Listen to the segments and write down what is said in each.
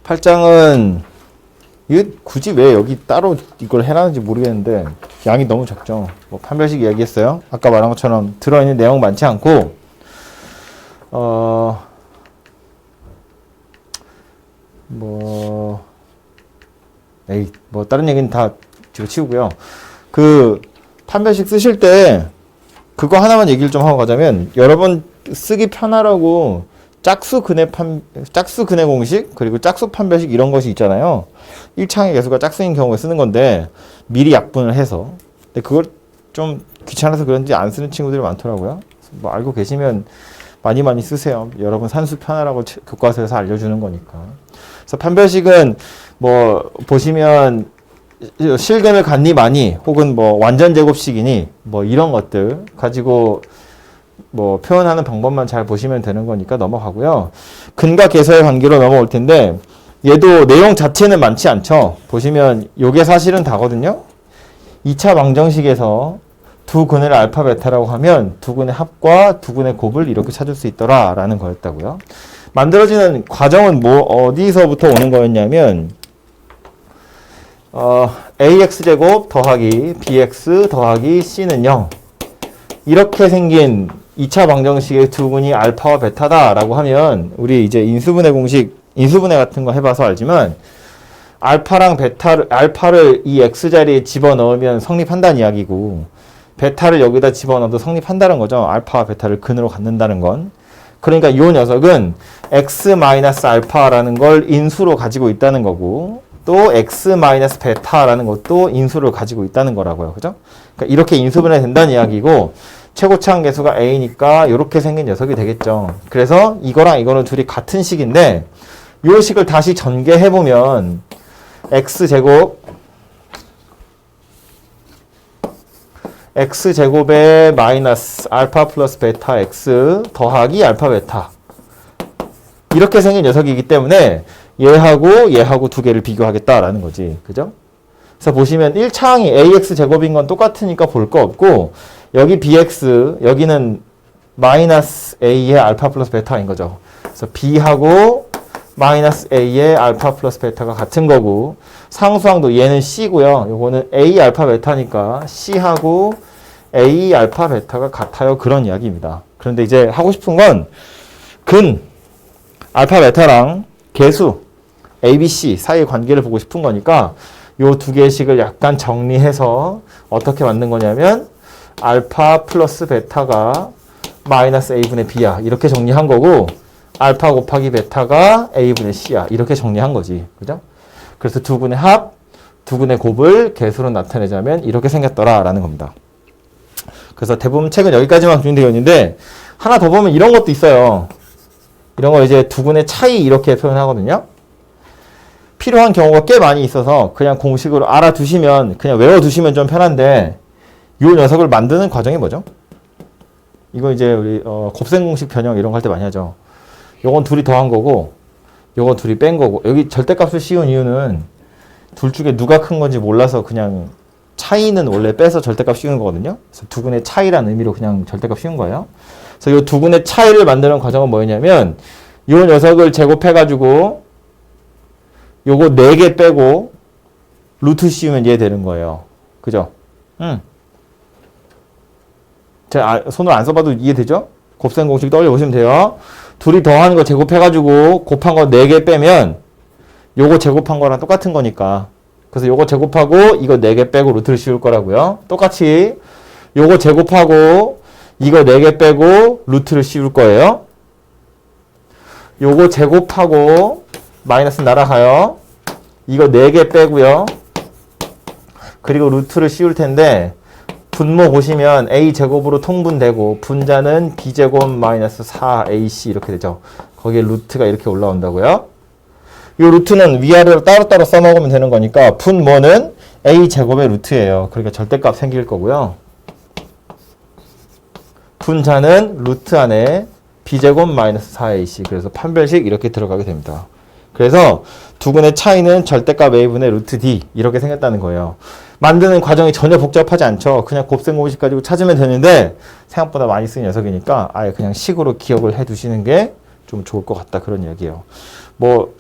8장은 이게 굳이 왜 여기 따로 이걸 해놨는지 모르겠는데 양이 너무 적죠. 뭐 판별식 이야기했어요. 아까 말한 것처럼 들어있는 내용 많지 않고 뭐 다른 얘기는 다 집어치우고요. 그 판별식 쓰실 때 그거 하나만 얘기를 좀 하고 가자면 여러분 쓰기 편하라고 짝수 근해 공식 그리고 짝수 판별식 이런 것이 있잖아요. 1창의 개수가 짝수인 경우에 쓰는 건데 미리 약분을 해서 근데 그걸 좀 귀찮아서 그런지 안 쓰는 친구들이 많더라고요. 뭐 알고 계시면 많이 쓰세요. 여러분 산수 편하라고 교과서에서 알려주는 거니까. 그래서 판별식은 뭐 보시면 실근을 갖니 많이 혹은 뭐 완전 제곱식이니 뭐 이런 것들 가지고 뭐 표현하는 방법만 잘 보시면 되는 거니까 넘어가고요. 근과 계서의 관계로 넘어올 텐데 얘도 내용 자체는 많지 않죠. 보시면 요게 사실은 다거든요. 2차 방정식에서 두 근을 알파 베타라고 하면 두 근의 합과 두 근의 곱을 이렇게 찾을 수 있더라 라는 거였다고요. 만들어지는 과정은 뭐 어디서부터 오는 거였냐면 ax제곱 더하기 bx 더하기 c는 0 이렇게 생긴 2차 방정식의 두 근이 알파와 베타다 라고 하면 우리 이제 인수분해 공식 인수분해 같은 거 해봐서 알지만 알파랑 알파를 이 x자리에 집어넣으면 성립한다는 이야기고 베타를 여기다 집어넣어도 성립한다는 거죠. 알파와 베타를 근으로 갖는다는 건. 그러니까 이 녀석은 x-알파라는 걸 인수로 가지고 있다는 거고 또 x-베타라는 것도 인수를 가지고 있다는 거라고요. 그죠? 그러니까 이렇게 인수분해 된다는 이야기고 최고차항 계수가 a니까 이렇게 생긴 녀석이 되겠죠. 그래서 이거랑 이거는 둘이 같은 식인데 이 식을 다시 전개해보면 x제곱에 마이너스 알파 플러스 베타 x 더하기 알파 베타 이렇게 생긴 녀석이기 때문에 얘하고 두 개를 비교하겠다라는 거지. 그죠? 그래서 보시면 1차항이 ax제곱인 건 똑같으니까 볼 거 없고 여기 bx 여기는 마이너스 a의 알파 플러스 베타인 거죠. 그래서 b하고 마이너스 a의 알파 플러스 베타가 같은 거고 상수항도 얘는 c고요. 요거는 a 알파 베타니까 c하고 a 알파 베타가 같아요. 그런 이야기입니다. 그런데 이제 하고 싶은 건 근 알파 베타랑 개수 ABC 사이의 관계를 보고 싶은 거니까 요 두 개의 식을 약간 정리해서 어떻게 만든 거냐면 알파 플러스 베타가 마이너스 a분의 b야 이렇게 정리한 거고 알파 곱하기 베타가 a분의 c야 이렇게 정리한 거지. 그죠? 그래서 두 근의 합, 두 근의 곱을 개수로 나타내자면 이렇게 생겼더라 라는 겁니다. 그래서 대부분 책은 여기까지만 준비되어 있는데 하나 더 보면 이런 것도 있어요. 이런 거 이제 두 근의 차이 이렇게 표현하거든요. 필요한 경우가 꽤 많이 있어서 그냥 공식으로 알아두시면 그냥 외워두시면 좀 편한데 이 녀석을 만드는 과정이 뭐죠? 이거 이제 우리 곱셈 공식 변형 이런 거 할 때 많이 하죠. 요건 둘이 더한 거고 요건 둘이 뺀 거고 여기 절대값을 씌운 이유는 둘 중에 누가 큰 건지 몰라서 그냥 차이는 원래 빼서 절대값 씌우는 거거든요. 그래서 두 근의 차이라는 의미로 그냥 절대값 씌운 거예요. 그래서 이 두 근의 차이를 만드는 과정은 뭐였냐면 이 녀석을 제곱해가지고 요거 4개 빼고 루트 씌우면 얘 되는 거예요. 그죠? 제가 손을 안 써봐도 이해되죠? 곱셈 공식 떠올려보시면 돼요. 둘이 더한 거 제곱해가지고 곱한 거 4개 빼면 요거 제곱한 거랑 똑같은 거니까 그래서 요거 제곱하고 이거 4개 빼고 루트를 씌울 거라고요. 똑같이 요거 제곱하고 이거 4개 빼고 루트를 씌울 거예요. 요거 제곱하고 마이너스 날아가요. 이거 4개 빼고요. 그리고 루트를 씌울 텐데 분모 보시면 a제곱으로 통분되고 분자는 b제곱 마이너스 4ac 이렇게 되죠. 거기에 루트가 이렇게 올라온다고요. 이 루트는 위아래로 따로따로 써먹으면 되는 거니까 분모는 a제곱의 루트예요. 그러니까 절대값 생길 거고요. 분자는 루트 안에 b제곱 마이너스 4ac 그래서 판별식 이렇게 들어가게 됩니다. 그래서 두 근의 차이는 절대값 a분의 루트 d 이렇게 생겼다는 거예요. 만드는 과정이 전혀 복잡하지 않죠. 그냥 곱셈 공식 가지고 찾으면 되는데 생각보다 많이 쓰는 녀석이니까 아예 그냥 식으로 기억을 해 두시는 게 좀 좋을 것 같다 그런 이야기예요. 뭐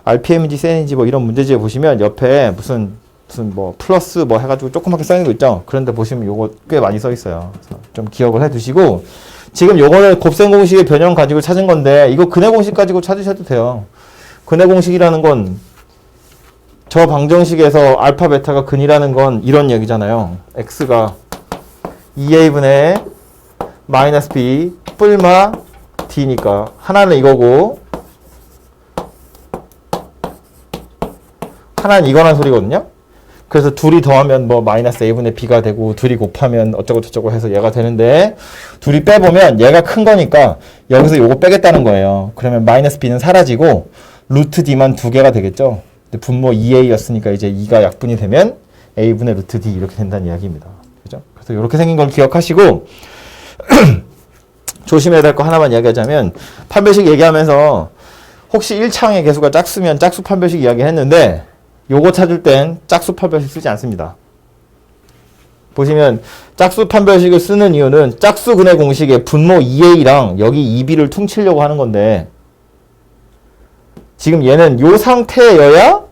RPM인지 CN인지 뭐 이런 문제집에 보시면 옆에 무슨 뭐 플러스 뭐 해가지고 조그맣게 써 있는 거 있죠. 그런데 보시면 요거 꽤 많이 써 있어요. 그래서 좀 기억을 해 두시고, 지금 요거는 곱셈 공식의 변형 가지고 찾은 건데 이거 근해 공식 가지고 찾으셔도 돼요. 근해 공식이라는 건 저 방정식에서 알파 베타가 근이라는 건 이런 얘기잖아요. x가 2a분의 마이너스 b 뿔마 d니까 하나는 이거고 하나는 이거란 소리거든요. 그래서 둘이 더하면 뭐 마이너스 a분의 b가 되고 둘이 곱하면 어쩌고 저쩌고 해서 얘가 되는데, 둘이 빼보면 얘가 큰 거니까 여기서 요거 빼겠다는 거예요. 그러면 마이너스 b는 사라지고 루트 d만 두 개가 되겠죠. 근데 분모 2a였으니까 이제 2가 약분이 되면 a분의 루트 d 이렇게 된다는 이야기입니다. 그죠? 그래서 이렇게 생긴 걸 기억하시고 조심해야 될 거 하나만 이야기하자면, 판별식 얘기하면서 혹시 1창의 개수가 짝수면 짝수 판별식 이야기했는데 요거 찾을 땐 짝수 판별식 쓰지 않습니다. 보시면 짝수 판별식을 쓰는 이유는 짝수 근해 공식의 분모 2a랑 여기 2b를 퉁치려고 하는 건데, 지금 얘는 요 상태여야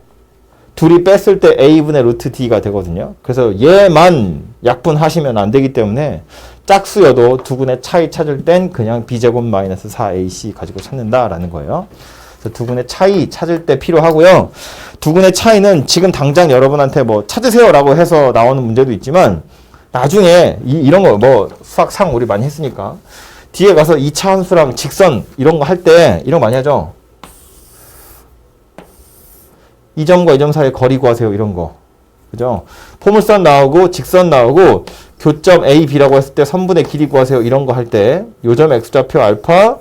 둘이 뺐을 때 a분의 루트 d가 되거든요. 그래서 얘만 약분하시면 안 되기 때문에 짝수여도 두 근의 차이 찾을 땐 그냥 b제곱 마이너스 4ac 가지고 찾는다라는 거예요. 그래서 두 근의 차이 찾을 때 필요하고요. 두 근의 차이는 지금 당장 여러분한테 뭐 찾으세요라고 해서 나오는 문제도 있지만, 나중에 이런 거 뭐 수학상 우리 많이 했으니까 뒤에 가서 2차 함수랑 직선 이런 거 할 때 이런 거 많이 하죠. 이 점과 이 점 사이의 거리 구하세요 이런 거. 그죠? 포물선 나오고 직선 나오고 교점 A, B라고 했을 때 선분의 길이 구하세요 이런 거 할 때 요점 X좌표 알파,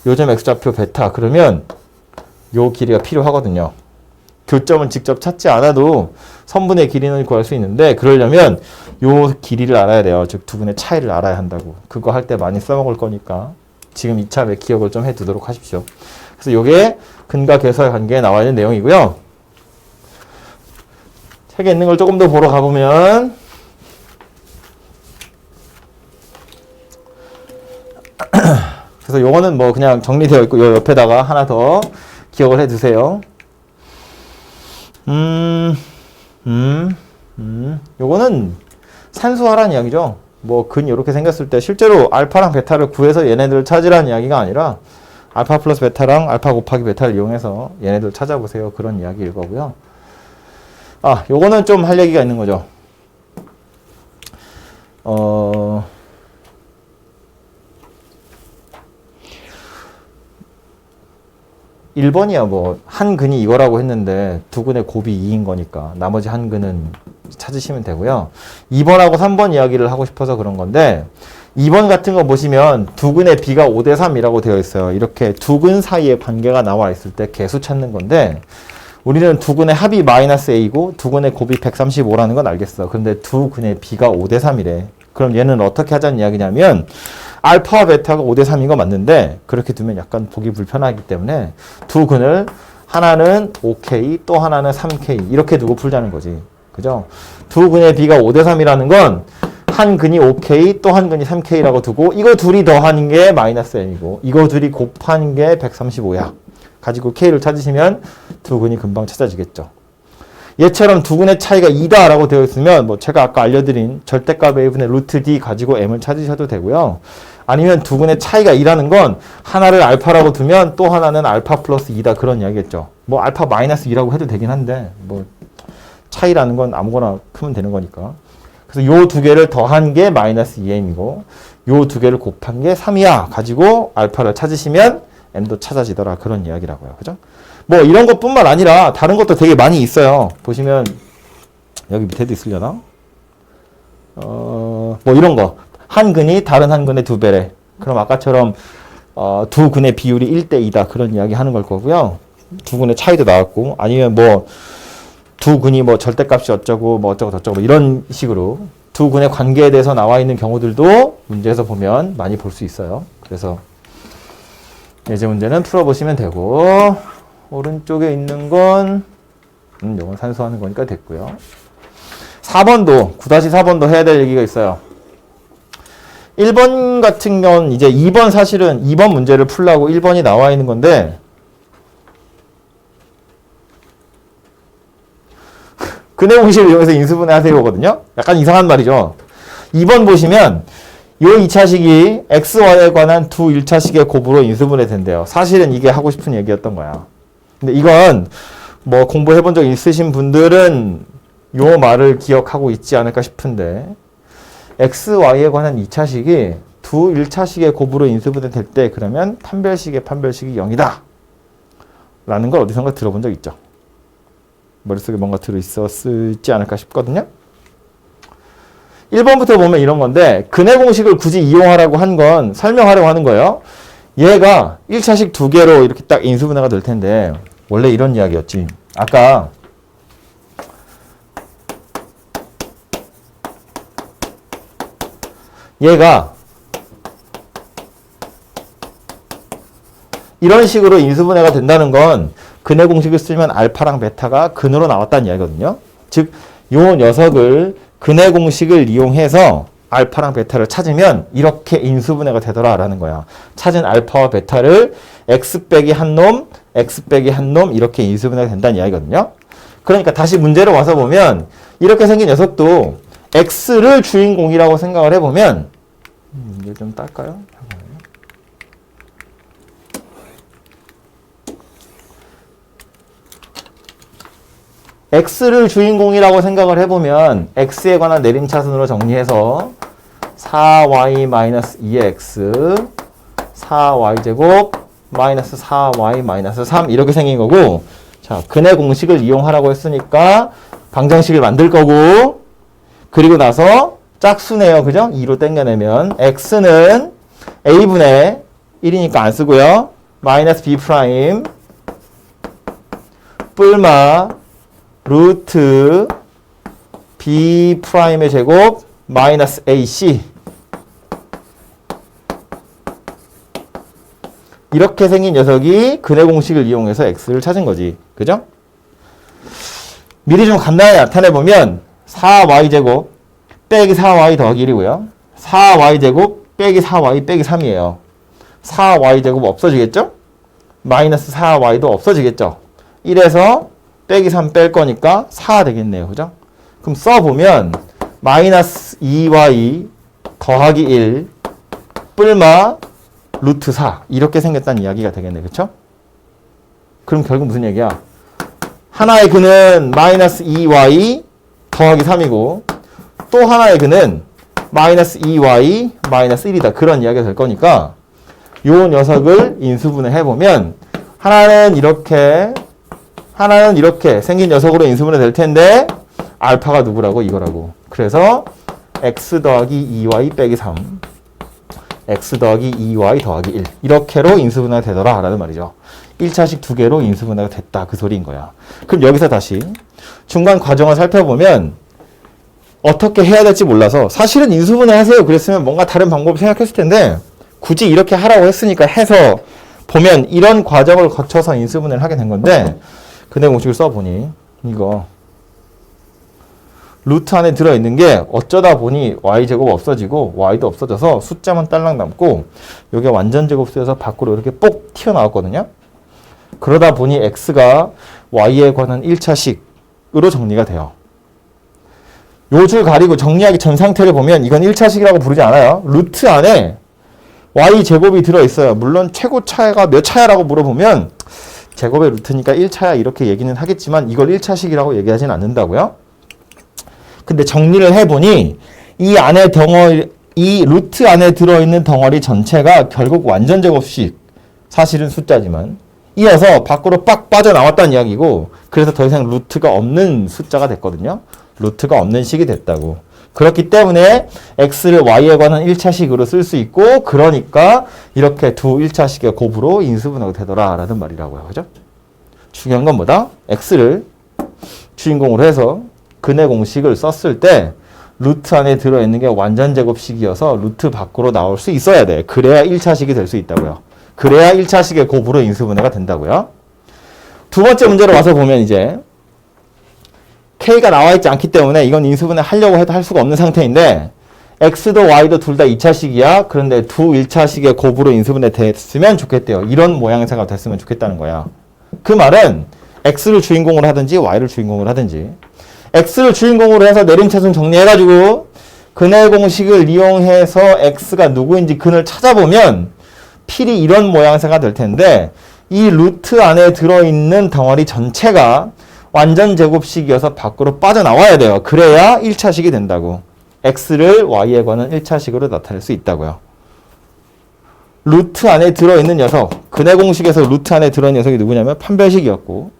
요점 X좌표 베타 그러면 요 길이가 필요하거든요. 교점은 직접 찾지 않아도 선분의 길이는 구할 수 있는데, 그러려면 요 길이를 알아야 돼요. 즉 두 분의 차이를 알아야 한다고. 그거 할 때 많이 써먹을 거니까 지금 이참에 기억을 좀 해두도록 하십시오. 그래서 요게 근과 계수의 관계에 나와 있는 내용이고요. 책에 있는 걸 조금 더 보러 가보면 그래서 요거는 뭐 그냥 정리되어 있고 요 옆에다가 하나 더 기억을 해 두세요. 요거는 산수하라는 이야기죠. 뭐 근 이렇게 생겼을 때 실제로 알파랑 베타를 구해서 얘네들을 찾으라는 이야기가 아니라 알파 플러스 베타랑 알파 곱하기 베타를 이용해서 얘네들 찾아보세요. 그런 이야기일 거고요. 아, 요거는 좀 할 얘기가 있는 거죠. 1번이야 뭐 한 근이 이거라고 했는데 두 근의 곱이 2인 거니까 나머지 한 근은 찾으시면 되고요. 2번하고 3번 이야기를 하고 싶어서 그런 건데, 2번 같은 거 보시면 두 근의 비가 5대 3이라고 되어 있어요. 이렇게 두 근 사이의 관계가 나와 있을 때 개수 찾는 건데, 우리는 두 근의 합이 마이너스 a고 두 근의 곱이 135라는 건 알겠어. 그런데 두 근의 b가 5대 3이래. 그럼 얘는 어떻게 하자는 이야기냐면, 알파와 베타가 5대 3인 거 맞는데 그렇게 두면 약간 보기 불편하기 때문에 두 근을 하나는 5K 또 하나는 3K 이렇게 두고 풀자는 거지. 그죠? 두 근의 b가 5대 3이라는 건 한 근이 5K 또 한 근이 3K라고 두고 이거 둘이 더하는 게 마이너스 m이고 이거 둘이 곱하는 게 135야. 가지고 K를 찾으시면 두 근이 금방 찾아지겠죠. 얘처럼 두 근의 차이가 2다 라고 되어 있으면 뭐 제가 아까 알려드린 절대값 a분의 루트 d 가지고 m을 찾으셔도 되고요. 아니면 두 근의 차이가 2라는 건 하나를 알파라고 두면 또 하나는 알파 플러스 2다 그런 이야기겠죠. 뭐 알파 마이너스 2라고 해도 되긴 한데 뭐 차이라는 건 아무거나 크면 되는 거니까. 그래서 요 두 개를 더한 게 마이너스 2m이고 요 두 개를 곱한 게 3이야 가지고 알파를 찾으시면 m도 찾아지더라 그런 이야기라고요. 그죠? 뭐 이런 것뿐만 아니라 다른 것도 되게 많이 있어요. 보시면 여기 밑에도 있으려나? 뭐 이런 거. 한 근이 다른 한 근의 두 배래. 그럼 아까처럼 두 근의 비율이 1대2다 그런 이야기 하는 걸 거고요. 두 근의 차이도 나왔고, 아니면 뭐 두 근이 뭐 절대값이 어쩌고 뭐 어쩌고 저쩌고 이런 식으로 두 근의 관계에 대해서 나와 있는 경우들도 문제에서 보면 많이 볼 수 있어요. 그래서 예제 문제는 풀어보시면 되고, 오른쪽에 있는 건 이건 산수하는 거니까 됐고요. 4번도 9-4번도 해야 될 얘기가 있어요. 1번 같은 경우는 이제 2번 사실은 2번 문제를 풀라고 1번이 나와 있는 건데, 근해 공식을 이용해서 인수분해 하세요거든요. 약간 이상한 말이죠. 2번 보시면 요 2차식이 x, y에 관한 두 1차식의 곱으로 인수분해 된대요. 사실은 이게 하고 싶은 얘기였던 거야. 근데 이건 뭐 공부해본 적 있으신 분들은 요 말을 기억하고 있지 않을까 싶은데 x, y에 관한 2차식이 두 1차식의 곱으로 인수분해 될 때 그러면 판별식의 판별식이 0이다. 라는 걸 어디선가 들어본 적 있죠. 머릿속에 뭔가 들어있었지 않을까 싶거든요. 1번부터 보면 이런 건데 근해 공식을 굳이 이용하라고 한 건 설명하려고 하는 거예요. 얘가 1차식 두 개로 이렇게 딱 인수분해가 될 텐데 원래 이런 이야기였지. 아까 얘가 이런 식으로 인수분해가 된다는 건 근해 공식을 쓰면 알파랑 베타가 근으로 나왔다는 이야기거든요. 즉, 요 녀석을 근해 공식을 이용해서 알파랑 베타를 찾으면 이렇게 인수분해가 되더라라는 거야. 찾은 알파와 베타를 x 빼기 한 놈, x 빼기 한 놈 이렇게 인수분해가 된다는 이야기거든요. 그러니까 다시 문제로 와서 보면 이렇게 생긴 녀석도 x를 주인공이라고 생각을 해보면 이게 좀 딸까요? x를 주인공이라고 생각을 해보면 x에 관한 내림차순으로 정리해서 4y-2x 4y제곱 마이너스 4y-3 이렇게 생긴 거고, 자, 근해 공식을 이용하라고 했으니까 방정식을 만들 거고, 그리고 나서 짝수네요. 그죠? 2로 땡겨내면 x는 a분의 1이니까 안 쓰고요. 마이너스 b 프라임 뿔마 루트 b 프라임의 제곱 마이너스 ac 이렇게 생긴 녀석이 근해 공식을 이용해서 x를 찾은 거지. 그죠? 미리 좀 간단하게 나타내보면 4y제곱 빼기 4y 더하기 1이고요. 4y제곱 빼기 4y 빼기 3이에요. 4y제곱 없어지겠죠? 마이너스 4y도 없어지겠죠? 1에서 빼기 3 뺄 거니까 4 되겠네요. 그죠? 그럼 써보면 마이너스 2y 더하기 1 뿔마 루트 4 이렇게 생겼다는 이야기가 되겠네. 그쵸? 그럼 결국 무슨 얘기야? 하나의 근은 마이너스 2y 더하기 3이고 또 하나의 근은 마이너스 2y 마이너스 1이다. 그런 이야기가 될 거니까 요 녀석을 인수분해 해보면 하나는 이렇게 생긴 녀석으로 인수분해 될 텐데 알파가 누구라고? 이거라고. 그래서 x 더하기 2y 빼기 3 x 더하기 2y 더하기 1 이렇게로 인수분해가 되더라 라는 말이죠. 1차식 두 개로 인수분해가 됐다 그 소리인 거야. 그럼 여기서 다시 중간 과정을 살펴보면 어떻게 해야 될지 몰라서 사실은 인수분해 하세요 그랬으면 뭔가 다른 방법을 생각했을 텐데 굳이 이렇게 하라고 했으니까 해서 보면 이런 과정을 거쳐서 인수분해를 하게 된 건데 근해 공식을 써보니 이거 루트 안에 들어있는 게 어쩌다 보니 y제곱 없어지고 y도 없어져서 숫자만 딸랑 남고 이게 완전 제곱수여서 밖으로 이렇게 뽁 튀어나왔거든요. 그러다 보니 x가 y에 관한 1차식으로 정리가 돼요. 요 줄 가리고 정리하기 전 상태를 보면 이건 1차식이라고 부르지 않아요. 루트 안에 y제곱이 들어있어요. 물론 최고 차이가 몇 차야라고 물어보면 제곱의 루트니까 1차야 이렇게 얘기는 하겠지만 이걸 1차식이라고 얘기하진 않는다고요. 근데 정리를 해보니 이 안에 이 루트 안에 들어있는 덩어리 전체가 결국 완전 제곱식 사실은 숫자지만 이어서 밖으로 빡 빠져나왔다는 이야기고 그래서 더 이상 루트가 없는 숫자가 됐거든요. 루트가 없는 식이 됐다고. 그렇기 때문에 x를 y에 관한 1차식으로 쓸 수 있고 그러니까 이렇게 두 1차식의 곱으로 인수분해가 되더라 라는 말이라고요. 그죠? 중요한 건 뭐다? x를 주인공으로 해서 근해 공식을 썼을 때 루트 안에 들어있는 게 완전 제곱식이어서 루트 밖으로 나올 수 있어야 돼. 그래야 1차식이 될 수 있다고요. 그래야 1차식의 곱으로 인수분해가 된다고요. 두 번째 문제로 와서 보면 이제 K가 나와 있지 않기 때문에 이건 인수분해 하려고 해도 할 수가 없는 상태인데 X도 Y도 둘 다 2차식이야. 그런데 두 1차식의 곱으로 인수분해 됐으면 좋겠대요. 이런 모양새가 됐으면 좋겠다는 거야. 그 말은 X를 주인공으로 하든지 Y를 주인공으로 하든지 x를 주인공으로 해서 내림차순 정리해가지고 근의 공식을 이용해서 x가 누구인지 근을 찾아보면 필이 이런 모양새가 될 텐데 이 루트 안에 들어있는 덩어리 전체가 완전 제곱식이어서 밖으로 빠져나와야 돼요. 그래야 1차식이 된다고. x를 y에 관한 1차식으로 나타낼 수 있다고요. 루트 안에 들어있는 녀석, 근의 공식에서 루트 안에 들어있는 녀석이 누구냐면 판별식이었고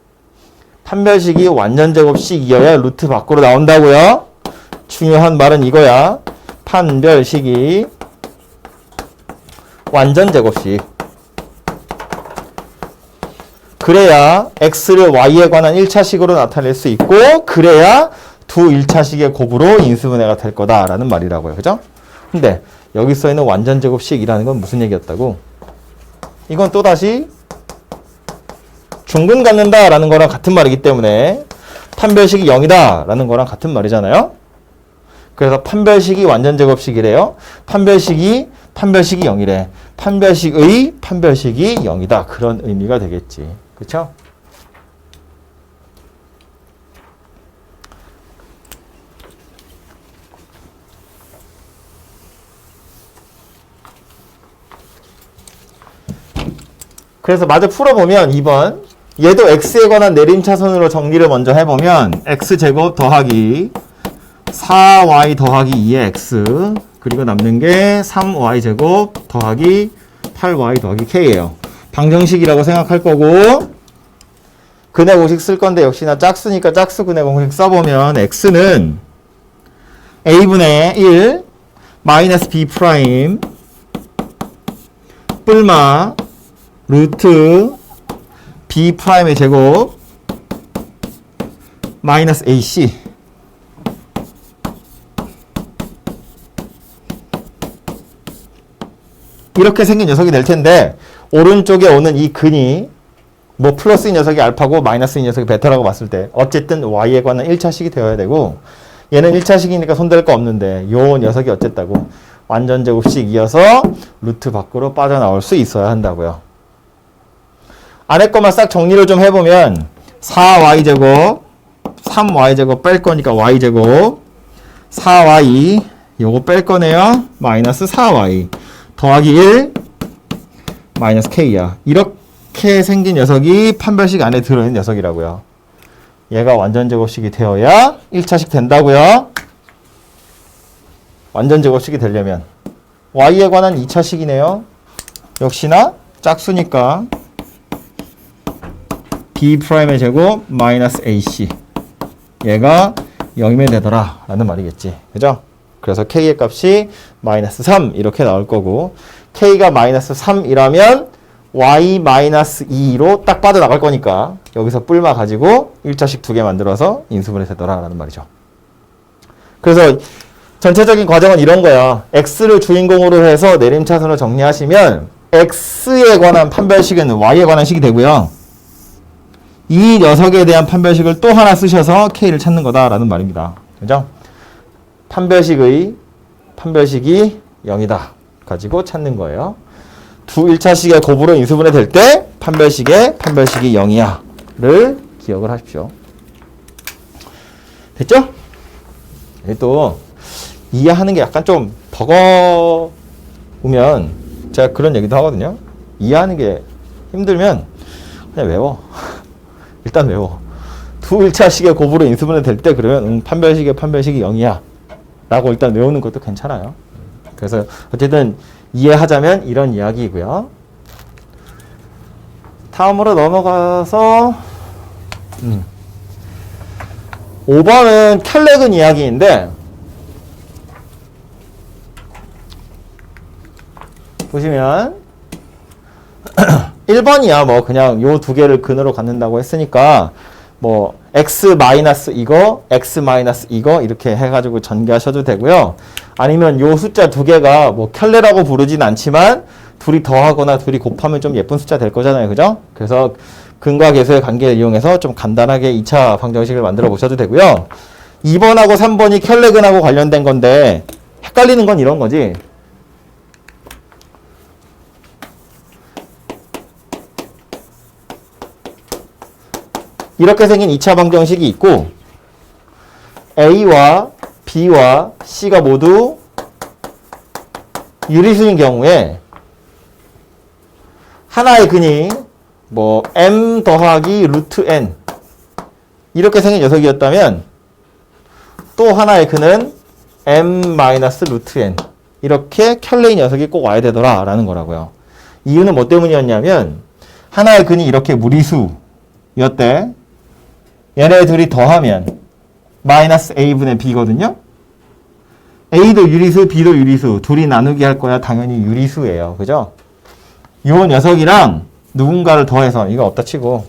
판별식이 완전 제곱식이어야 루트 밖으로 나온다고요. 중요한 말은 이거야. 판별식이 완전 제곱식. 그래야 x를 y에 관한 1차식으로 나타낼 수 있고 그래야 두 1차식의 곱으로 인수분해가 될 거다라는 말이라고요. 그죠? 근데 여기 써있는 완전 제곱식이라는 건 무슨 얘기였다고? 이건 또다시 중근 갖는다라는 거랑 같은 말이기 때문에 판별식이 0이다 라는 거랑 같은 말이잖아요. 그래서 판별식이 완전 제곱식이래요. 판별식이 0이래. 판별식이 0이다. 그런 의미가 되겠지. 그쵸? 그래서 마저 풀어보면 2번 얘도 x에 관한 내림차순으로 정리를 먼저 해보면 x제곱 더하기 4y 더하기 2의 x 그리고 남는 게 3y제곱 더하기 8y 더하기 k예요. 방정식이라고 생각할 거고 근의 공식 쓸 건데 역시나 짝수니까 짝수 근의 공식 써보면 x는 a분의 1 마이너스 b 프라임 뿔마 루트 b 프라임의 제곱 마이너스 ac 이렇게 생긴 녀석이 될 텐데 오른쪽에 오는 이 근이 뭐 플러스인 녀석이 알파고 마이너스인 녀석이 베타라고 봤을 때 어쨌든 y에 관한 1차식이 되어야 되고 얘는 1차식이니까 손댈 거 없는데 요 녀석이 어쨌다고 완전 제곱식이어서 루트 밖으로 빠져나올 수 있어야 한다고요. 아래 것만 싹 정리를 좀 해보면 4y제곱 3y제곱 뺄 거니까 y제곱 4y 요거 뺄 거네요. 마이너스 4y 더하기 1 마이너스 k야. 이렇게 생긴 녀석이 판별식 안에 들어있는 녀석이라고요. 얘가 완전 제곱식이 되어야 1차식 된다고요. 완전 제곱식이 되려면 y에 관한 2차식이네요. 역시나 짝수니까 b'의 제곱 마이너스 ac 얘가 0이면 되더라 라는 말이겠지. 그죠? 그래서 k의 값이 마이너스 3 이렇게 나올 거고 k가 마이너스 3이라면 y 마이너스 2로 딱 빠져나갈 거니까 여기서 뿔마 가지고 1차식 2개 만들어서 인수분해 되더라 라는 말이죠. 그래서 전체적인 과정은 이런 거야. x를 주인공으로 해서 내림차순을 정리하시면 x에 관한 판별식은 y에 관한 식이 되고요. 이 녀석에 대한 판별식을 또 하나 쓰셔서 k를 찾는 거다라는 말입니다. 그죠? 판별식이 0이다 가지고 찾는 거예요. 두 1차식의 곱으로 인수분해 될 때 판별식이 0이야 를 기억을 하십시오. 됐죠? 또 이해하는 게 약간 좀 버거우면 제가 그런 얘기도 하거든요. 이해하는 게 힘들면 그냥 외워. 일단 외워. 두 1차식의 곱으로 인수분해 될 때 그러면 판별식이 0이야 라고 일단 외우는 것도 괜찮아요. 그래서 어쨌든 이해하자면 이런 이야기이고요. 다음으로 넘어가서 5번은 켈레근 이야기인데 보시면 1번이야 뭐 그냥 요 두 개를 근으로 갖는다고 했으니까 뭐 x 마이너스 이거 x 마이너스 이거 이렇게 해가지고 전개하셔도 되고요. 아니면 요 숫자 두 개가 뭐 켤레라고 부르진 않지만 둘이 더하거나 둘이 곱하면 좀 예쁜 숫자 될 거잖아요. 그죠? 그래서 근과 계수의 관계를 이용해서 좀 간단하게 2차 방정식을 만들어 보셔도 되고요. 2번하고 3번이 켤레근하고 관련된 건데 헷갈리는 건 이런 거지. 이렇게 생긴 2차 방정식이 있고 A와 B와 C가 모두 유리수인 경우에 하나의 근이 뭐 m 더하기 루트 n 이렇게 생긴 녀석이었다면 또 하나의 근은 m 마이너스 루트 n 이렇게 켤레인 녀석이 꼭 와야 되더라 라는 거라고요. 이유는 뭐 때문이었냐면 하나의 근이 이렇게 무리수였대. 얘네 둘이 더하면 마이너스 a분의 b거든요. a도 유리수, b도 유리수 둘이 나누기 할 거야 당연히 유리수예요. 그죠? 요 녀석이랑 누군가를 더해서 이거 없다 치고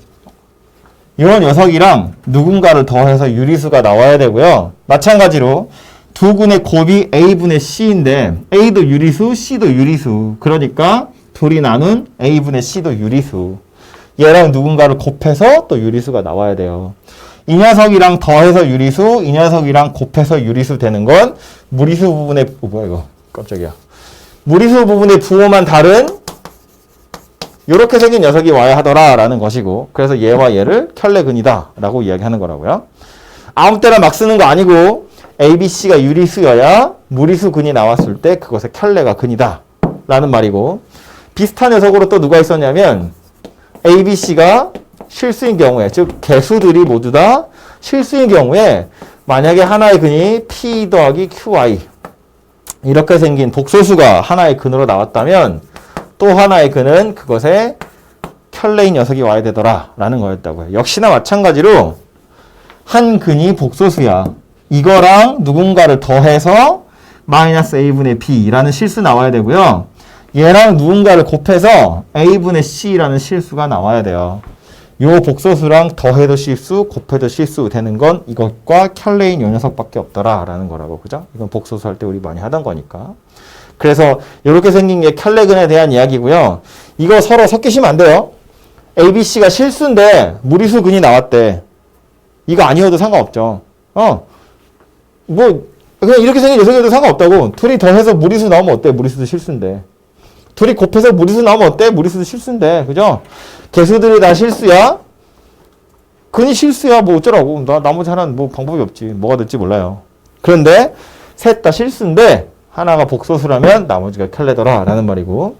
요 녀석이랑 누군가를 더해서 유리수가 나와야 되고요. 마찬가지로 두 근의 곱이 a분의 c인데 a도 유리수, c도 유리수. 그러니까 둘이 나눈 a분의 c도 유리수. 얘랑 누군가를 곱해서 또 유리수가 나와야 돼요. 이 녀석이랑 더해서 유리수, 이 녀석이랑 곱해서 유리수 되는 건 무리수 부분의 뭐야 이거 깜짝이야. 무리수 부분의 부호만 다른 이렇게 생긴 녀석이 와야 하더라라는 것이고 그래서 얘와 얘를 켤레근이다 라고 이야기하는 거라고요. 아무 때나 막 쓰는 거 아니고 A, B, C가 유리수여야 무리수 근이 나왔을 때 그것의 켤레가 근이다 라는 말이고 비슷한 녀석으로 또 누가 있었냐면 A, B, C가 실수인 경우에 즉 개수들이 모두 다 실수인 경우에 만약에 하나의 근이 P 더하기 QI 이렇게 생긴 복소수가 하나의 근으로 나왔다면 또 하나의 근은 그것에 켤레인 녀석이 와야 되더라 라는 거였다고요. 역시나 마찬가지로 한 근이 복소수야. 이거랑 누군가를 더해서 마이너스 a분의 b라는 실수 나와야 되고요. 얘랑 누군가를 곱해서 a분의 c라는 실수가 나와야 돼요. 요 복소수랑 더해도 실수, 곱해도 실수 되는 건 이것과 켤레인 요 녀석밖에 없더라 라는 거라고. 그죠? 이건 복소수 할 때 우리 많이 하던 거니까. 그래서 이렇게 생긴 게 켤레근에 대한 이야기고요. 이거 서로 섞이시면 안 돼요. A, B, C가 실수인데 무리수 근이 나왔대. 이거 아니어도 상관없죠. 뭐 그냥 이렇게 생긴 녀석이어도 상관없다고. 둘이 더해서 무리수 나오면 어때? 무리수도 실수인데. 둘이 곱해서 무리수 나오면 어때? 무리수도 실수인데. 그죠? 개수들이 다 실수야? 근이 실수야. 뭐 어쩌라고. 나머지 하나는 뭐 방법이 없지. 뭐가 될지 몰라요. 그런데 셋 다 실수인데 하나가 복소수라면 나머지가 켤레더라 라는 말이고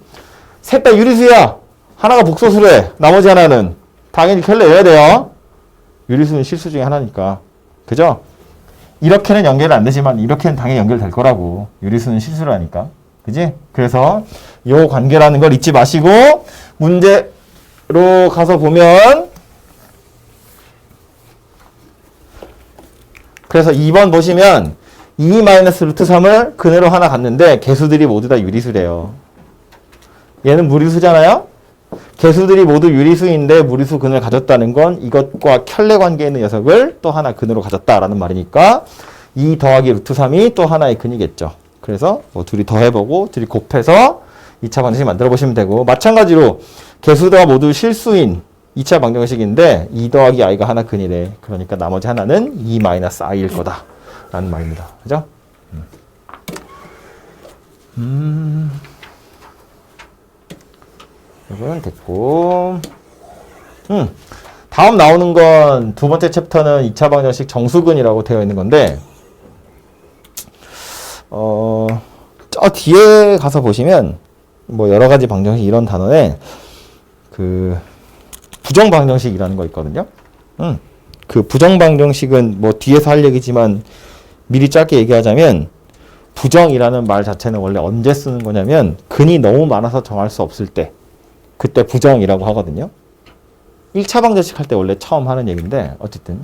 셋 다 유리수야. 하나가 복소수래. 나머지 하나는 당연히 켤레여야 돼요. 유리수는 실수 중에 하나니까. 그죠? 이렇게는 연결이 안 되지만 이렇게는 당연히 연결될 거라고. 유리수는 실수라니까. 그지? 그래서 요 관계라는 걸 잊지 마시고 문제로 가서 보면 그래서 2번 보시면 2-루트3을 근으로 하나 갖는데 개수들이 모두 다 유리수래요. 얘는 무리수잖아요? 개수들이 모두 유리수인데 무리수 근을 가졌다는 건 이것과 켤레 관계에 있는 녀석을 또 하나 근으로 가졌다라는 말이니까 2 더하기 루트 3이 또 하나의 근이겠죠. 그래서 뭐 둘이 더해보고 둘이 곱해서 2차 방정식 만들어 보시면 되고 마찬가지로 개수가 모두 실수인 2차 방정식인데 2 더하기 i가 하나 근이래. 그러니까 나머지 하나는 2-i일 거다 라는 말입니다. 그죠? 이건 됐고 다음 나오는 건 두 번째 챕터는 2차 방정식 정수근이라고 되어 있는 건데 저 뒤에 가서 보시면 뭐 여러 가지 방정식 이런 단어에 그 부정 방정식이라는 거 있거든요. 그 부정 방정식은 뭐 뒤에서 할 얘기지만 미리 짧게 얘기하자면 부정이라는 말 자체는 원래 언제 쓰는 거냐면 근이 너무 많아서 정할 수 없을 때 그때 부정이라고 하거든요. 1차 방정식 할 때 원래 처음 하는 얘기인데 어쨌든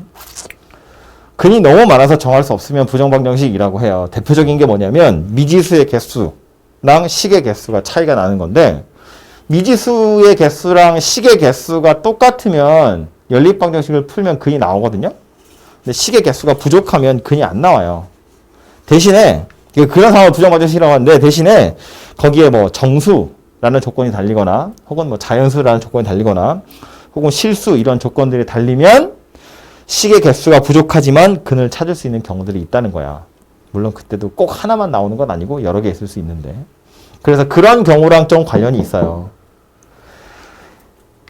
근이 너무 많아서 정할 수 없으면 부정 방정식이라고 해요. 대표적인 게 뭐냐면 미지수의 개수랑 식의 개수가 차이가 나는 건데 미지수의 개수랑 식의 개수가 똑같으면 연립 방정식을 풀면 근이 나오거든요. 근데 식의 개수가 부족하면 근이 안 나와요. 대신에 그런 상황을 부정 방정식이라고 하는데 대신에 거기에 뭐 정수라는 조건이 달리거나 혹은 뭐 자연수라는 조건이 달리거나 혹은 실수 이런 조건들이 달리면 식의 개수가 부족하지만 근을 찾을 수 있는 경우들이 있다는 거야. 물론 그때도 꼭 하나만 나오는 건 아니고 여러 개 있을 수 있는데 그래서 그런 경우랑 좀 관련이 있어요.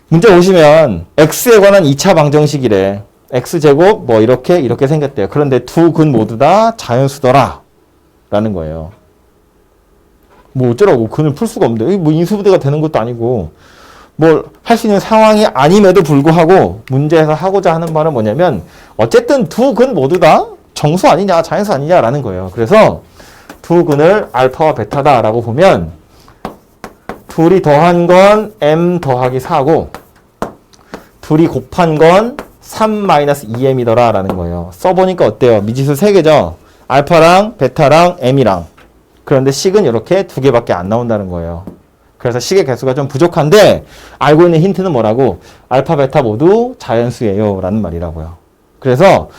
문제 보시면 x에 관한 2차 방정식이래. x제곱 뭐 이렇게 생겼대요. 그런데 두 근 모두 다 자연수더라 라는 거예요. 뭐 어쩌라고 근을 풀 수가 없는데 뭐 인수분해가 되는 것도 아니고 뭘 할 수 있는 상황이 아님에도 불구하고 문제에서 하고자 하는 말은 뭐냐면 어쨌든 두 근 모두 다 정수 아니냐 자연수 아니냐라는 거예요. 그래서 두 근을 알파와 베타다라고 보면 둘이 더한 건 m 더하기 4고 둘이 곱한 건 3-2m이더라 라는 거예요. 써보니까 어때요? 미지수 3개죠? 알파랑 베타랑 m이랑. 그런데 식은 이렇게 2개밖에 안 나온다는 거예요. 그래서 식의 개수가 좀 부족한데 알고 있는 힌트는 뭐라고? 알파, 베타 모두 자연수예요 라는 말이라고요. 그래서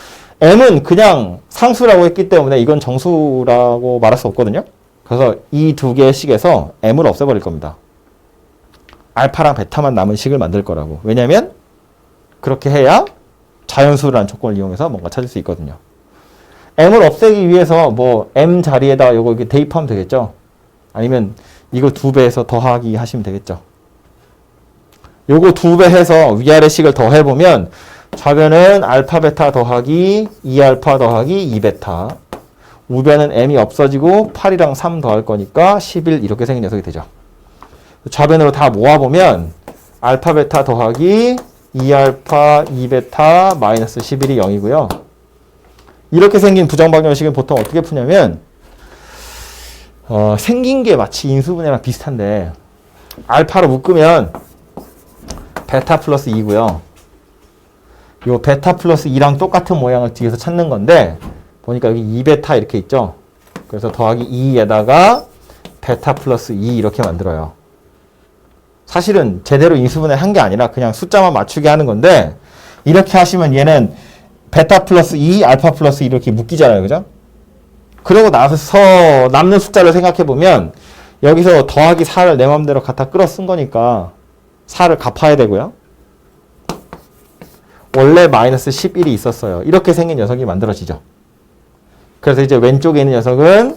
m은 그냥 상수라고 했기 때문에 이건 정수라고 말할 수 없거든요. 그래서 이 2개의 식에서 m을 없애버릴 겁니다. 알파랑 베타만 남은 식을 만들 거라고. 왜냐면 그렇게 해야 자연수라는 조건을 이용해서 뭔가 찾을 수 있거든요. m을 없애기 위해서 뭐 m 자리에다가 요거 이렇게 대입하면 되겠죠. 아니면 이거 2배해서 더하기 하시면 되겠죠. 요거 2배 해서 위아래 식을 더해보면 좌변은 알파 베타 더하기 2알파 더하기 2베타. 우변은 m이 없어지고 8이랑 3 더할 거니까 11 이렇게 생긴 녀석이 되죠. 좌변으로 다 모아보면 알파 베타 더하기 2알파 2베타 마이너스 11이 0이고요. 이렇게 생긴 부정방정식은 보통 어떻게 푸냐면 생긴 게 마치 인수분해랑 비슷한데 알파로 묶으면 베타 플러스 2고요. 요 베타 플러스 2랑 똑같은 모양을 뒤에서 찾는 건데 보니까 여기 2베타 이렇게 있죠. 그래서 더하기 2에다가 베타 플러스 2 이렇게 만들어요. 사실은 제대로 인수분해 한 게 아니라 그냥 숫자만 맞추게 하는 건데 이렇게 하시면 얘는 베타 플러스 2, 알파 플러스 2 이렇게 묶이잖아요. 그죠? 그러고 나서 남는 숫자를 생각해보면 여기서 더하기 4를 내 맘대로 갖다 끌어 쓴 거니까 4를 갚아야 되고요. 원래 마이너스 11이 있었어요. 이렇게 생긴 녀석이 만들어지죠. 그래서 이제 왼쪽에 있는 녀석은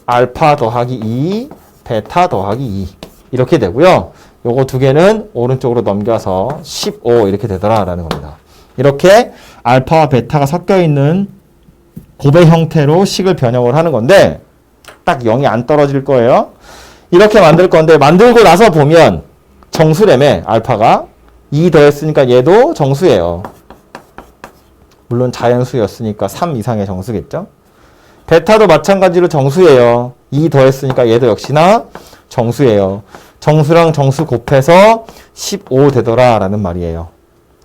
알파 더하기 2, 베타 더하기 2 이렇게 되고요. 요거 2개는 오른쪽으로 넘겨서 15 이렇게 되더라라는 겁니다. 이렇게 알파와 베타가 섞여 있는 곱의 형태로 식을 변형을 하는 건데 딱 0이 안 떨어질 거예요. 이렇게 만들 건데 만들고 나서 보면 정수래매 알파가 2 더했으니까 얘도 정수예요. 물론 자연수였으니까 3 이상의 정수겠죠. 베타도 마찬가지로 정수예요. 2 더했으니까 얘도 역시나 정수예요. 정수랑 정수 곱해서 15 되더라 라는 말이에요.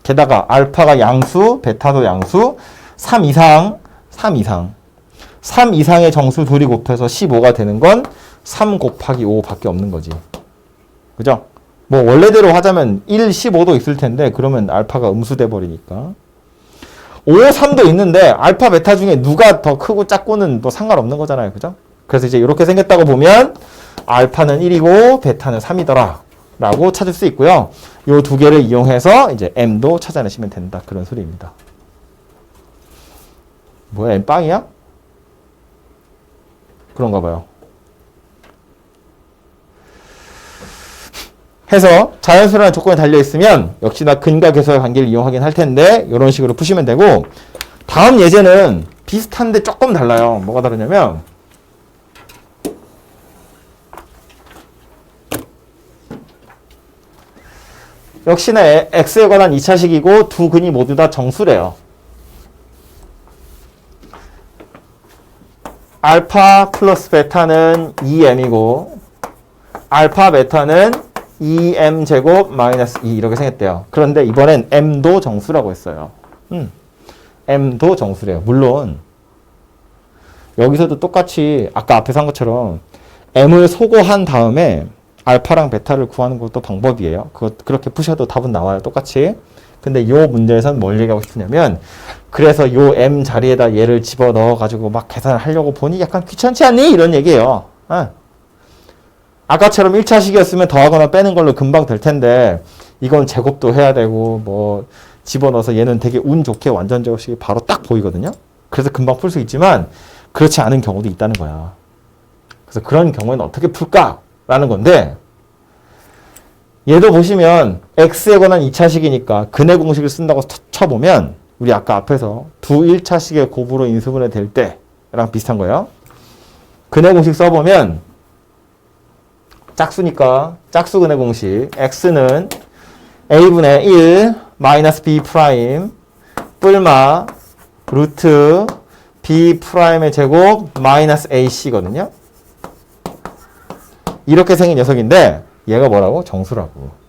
게다가 알파가 양수, 베타도 양수, 3 이상의 정수 둘이 곱해서 15가 되는 건 3 곱하기 5 밖에 없는 거지. 그죠? 뭐 원래대로 하자면 1, 15도 있을 텐데 그러면 알파가 음수돼 버리니까 5, 3도 있는데 알파, 베타 중에 누가 더 크고 작고는 뭐 상관없는 거잖아요. 그죠? 그래서 이제 이렇게 생겼다고 보면 알파는 1이고 베타는 3이더라 라고 찾을 수 있고요. 요 2개를 이용해서 이제 m도 찾아내시면 된다. 그런 소리입니다. 뭐야, m 빵이야? 그런가 봐요. 해서 자연수라는 조건에 달려있으면 역시나 근과 계수의 관계를 이용하긴 할 텐데 이런 식으로 푸시면 되고 다음 예제는 비슷한데 조금 달라요. 뭐가 다르냐면 역시나 x에 관한 2차식이고 두 근이 모두 다 정수래요. 알파 플러스 베타는 2m이고 알파 베타는 2m 제곱 마이너스 2 이렇게 생겼대요. 그런데 이번엔 m도 정수라고 했어요. m도 정수래요. 물론 여기서도 똑같이 아까 앞에서 한 것처럼 m을 소거한 다음에 알파랑 베타를 구하는 것도 방법이에요. 그렇게 푸셔도 답은 나와요. 똑같이. 근데 이 문제에서는 뭘 얘기하고 싶으냐면 그래서 이 m 자리에다 얘를 집어넣어 가지고 막 계산을 하려고 보니 약간 귀찮지 않니? 이런 얘기예요. 아까처럼 1차식이었으면 더하거나 빼는 걸로 금방 될 텐데 이건 제곱도 해야 되고 뭐 집어넣어서 얘는 되게 운 좋게 완전 제곱식이 바로 딱 보이거든요. 그래서 금방 풀 수 있지만 그렇지 않은 경우도 있다는 거야. 그래서 그런 경우에는 어떻게 풀까? 라는 건데 얘도 보시면 x에 관한 2차식이니까 근의 공식을 쓴다고 쳐보면 우리 아까 앞에서 두 1차식의 곱으로 인수분해 될 때랑 비슷한 거예요. 근해 공식 써보면 짝수니까 짝수 근해 공식 x는 a분의 1 마이너스 b 프라임 뿔마 루트 b 프라임의 제곱 마이너스 ac거든요. 이렇게 생긴 녀석인데 얘가 뭐라고? 정수라고.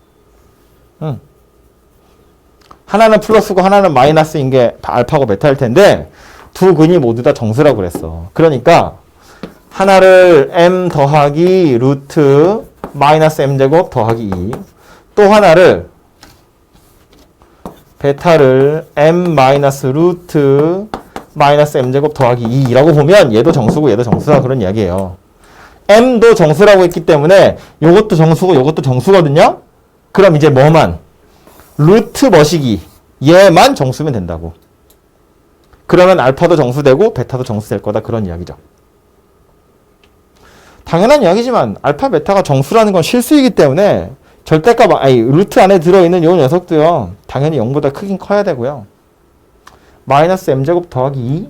하나는 플러스고 하나는 마이너스인 게 알파고 베타일 텐데 두 근이 모두 다 정수라고 그랬어. 그러니까 하나를 m 더하기 루트 마이너스 m제곱 더하기 2 또 하나를 베타를 m 마이너스 루트 마이너스 m제곱 더하기 2라고 보면 얘도 정수고 얘도 정수다 그런 이야기예요. m도 정수라고 했기 때문에 요것도 정수고 요것도 정수거든요. 그럼 이제 뭐만? 루트 머시기 얘만 정수면 된다고. 그러면 알파도 정수되고 베타도 정수될 거다 그런 이야기죠. 당연한 이야기지만 알파 베타가 정수라는 건 실수이기 때문에 절대값 루트 안에 들어있는 요 녀석도요 당연히 0보다 크긴 커야 되고요. 마이너스 m제곱 더하기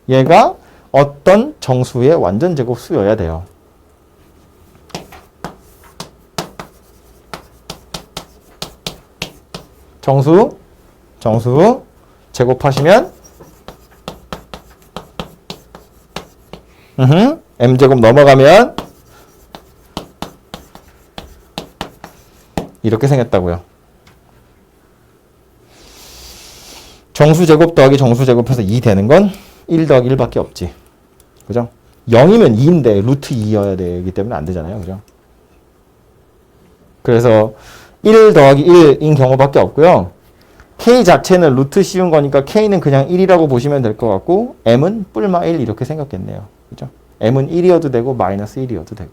2 얘가 어떤 정수의 완전 제곱 수여야 돼요. 정수 제곱하시면 m제곱 넘어가면 이렇게 생겼다고요. 정수제곱 더하기 정수제곱해서 2 되는 건 1 더하기 1밖에 없지. 그죠? 0이면 2인데 루트 2여야 되기 때문에 안 되잖아요. 그죠? 그래서 1 더하기 1인 경우밖에 없고요. k 자체는 루트 씌운 거니까 k는 그냥 1이라고 보시면 될 것 같고 m은 뿔마 1 이렇게 생겼겠네요. 그죠? m은 1이어도 되고 마이너스 1이어도 되고.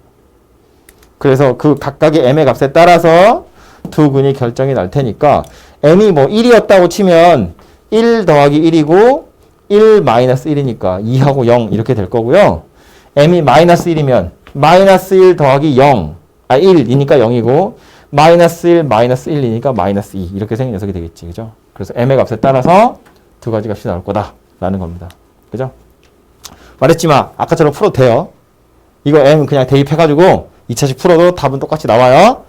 그래서 그 각각의 m의 값에 따라서 두 근이 결정이 날 테니까 m이 뭐 1이었다고 치면 1 더하기 1이고 1 마이너스 1이니까 2하고 0 이렇게 될 거고요. m이 마이너스 1이면 마이너스 1 더하기 0 1이니까 0이고 마이너스 1 마이너스 1이니까 마이너스 2 이렇게 생긴 녀석이 되겠지. 그죠? 그래서 m의 값에 따라서 두 가지 값이 나올 거다라는 겁니다. 그죠? 말했지만 아까처럼 풀어도 돼요. 이거 m 그냥 대입해가지고 2차식 풀어도 답은 똑같이 나와요.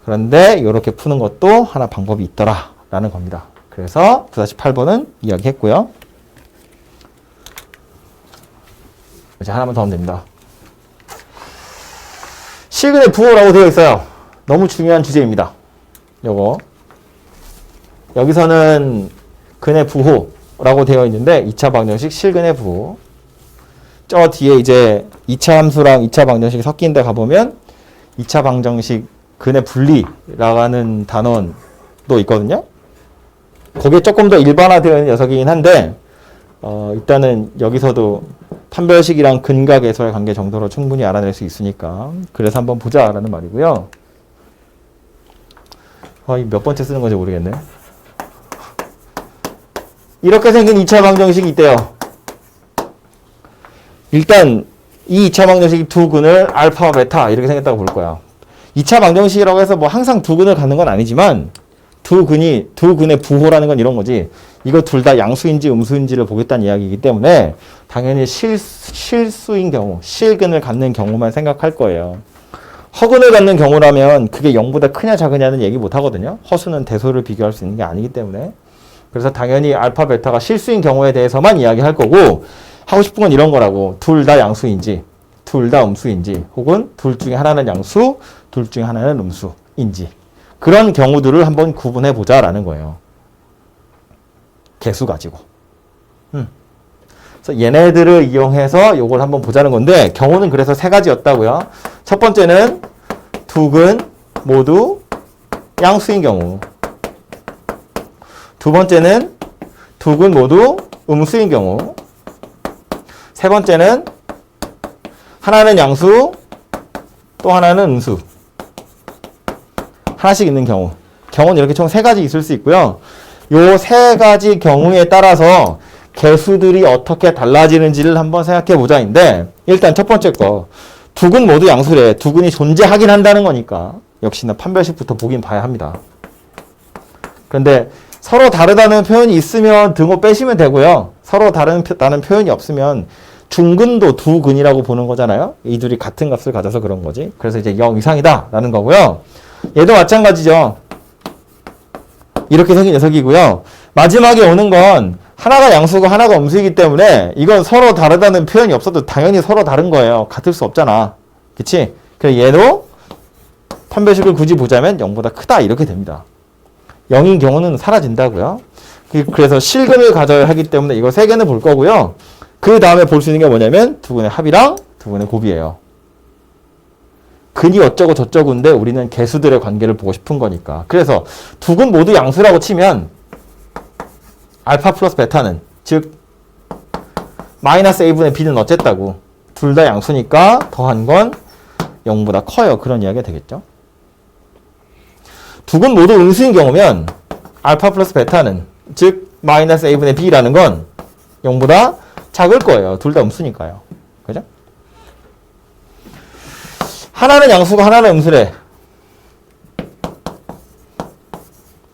그런데 이렇게 푸는 것도 하나 방법이 있더라라는 겁니다. 그래서 9-8번은 이야기했고요. 이제 하나만 더 하면 됩니다. 실근의 부호라고 되어 있어요. 너무 중요한 주제입니다. 요거 여기서는 근의 부호라고 되어 있는데 2차 방정식 실근의 부호. 저 뒤에 이제 2차 함수랑 2차 방정식이 섞인 데 가보면 2차 방정식 근의 분리라는 단원도 있거든요. 거기에 조금 더 일반화되어 있는 녀석이긴 한데 일단은 여기서도 판별식이랑 근각에서의 관계 정도로 충분히 알아낼 수 있으니까 그래서 한번 보자라는 말이고요. 몇 번째 쓰는 건지 모르겠네. 이렇게 생긴 2차 방정식이 있대요. 일단 이 2차 방정식이 두 근을 알파와 베타 이렇게 생겼다고 볼 거야. 2차 방정식이라고 해서 뭐 항상 두 근을 갖는 건 아니지만 두 근의 부호라는 건 이런 거지. 이거 둘 다 양수인지 음수인지를 보겠다는 이야기이기 때문에 당연히 실수인 경우, 실근을 갖는 경우만 생각할 거예요. 허근을 갖는 경우라면 그게 0보다 크냐 작으냐는 얘기 못 하거든요. 허수는 대소를 비교할 수 있는 게 아니기 때문에. 그래서 당연히 알파, 베타가 실수인 경우에 대해서만 이야기할 거고 하고 싶은 건 이런 거라고. 둘 다 양수인지, 둘 다 음수인지, 혹은 둘 중에 하나는 양수, 둘 중에 하나는 음수인지. 그런 경우들을 한번 구분해 보자라는 거예요. 개수 가지고. 그래서 얘네들을 이용해서 요걸 한번 보자는 건데 경우는 그래서 세 가지였다고요. 첫 번째는 두 근 모두 양수인 경우. 두 번째는 두 근 모두 음수인 경우. 세 번째는 하나는 양수, 또 하나는 음수. 하나씩 있는 경우. 경우는 이렇게 총 세 가지 있을 수 있고요. 요 세 가지 경우에 따라서 개수들이 어떻게 달라지는지를 한번 생각해 보자인데 일단 첫 번째 거. 두 근 모두 양수래. 두 근이 존재하긴 한다는 거니까 역시나 판별식부터 보긴 봐야 합니다. 그런데 서로 다르다는 표현이 있으면 등호 빼시면 되고요. 서로 다르다는 표현이 없으면 중근도 두 근이라고 보는 거잖아요. 이 둘이 같은 값을 가져서 그런 거지. 그래서 이제 0 이상이다 라는 거고요. 얘도 마찬가지죠. 이렇게 생긴 녀석이고요. 마지막에 오는 건 하나가 양수고 하나가 음수이기 때문에 이건 서로 다르다는 표현이 없어도 당연히 서로 다른 거예요. 같을 수 없잖아. 그치? 그래서 얘도 판별식을 굳이 보자면 0보다 크다 이렇게 됩니다. 0인 경우는 사라진다고요. 그래서 실근을 가져야 하기 때문에 이거 세 개는 볼 거고요. 그 다음에 볼 수 있는 게 뭐냐면 두 근의 합이랑 두 근의 곱이에요. 근이 어쩌고 저쩌고인데 우리는 개수들의 관계를 보고 싶은 거니까. 그래서 두 근 모두 양수라고 치면 알파 플러스 베타는 즉 마이너스 a분의 b는 어쨌다고 둘 다 양수니까 더한 건 0보다 커요. 그런 이야기가 되겠죠. 두 근 모두 음수인 경우면 알파 플러스 베타는 즉 마이너스 a분의 b라는 건 0보다 작을 거예요. 둘 다 음수니까요. 그죠? 하나는 양수고 하나는 음수래.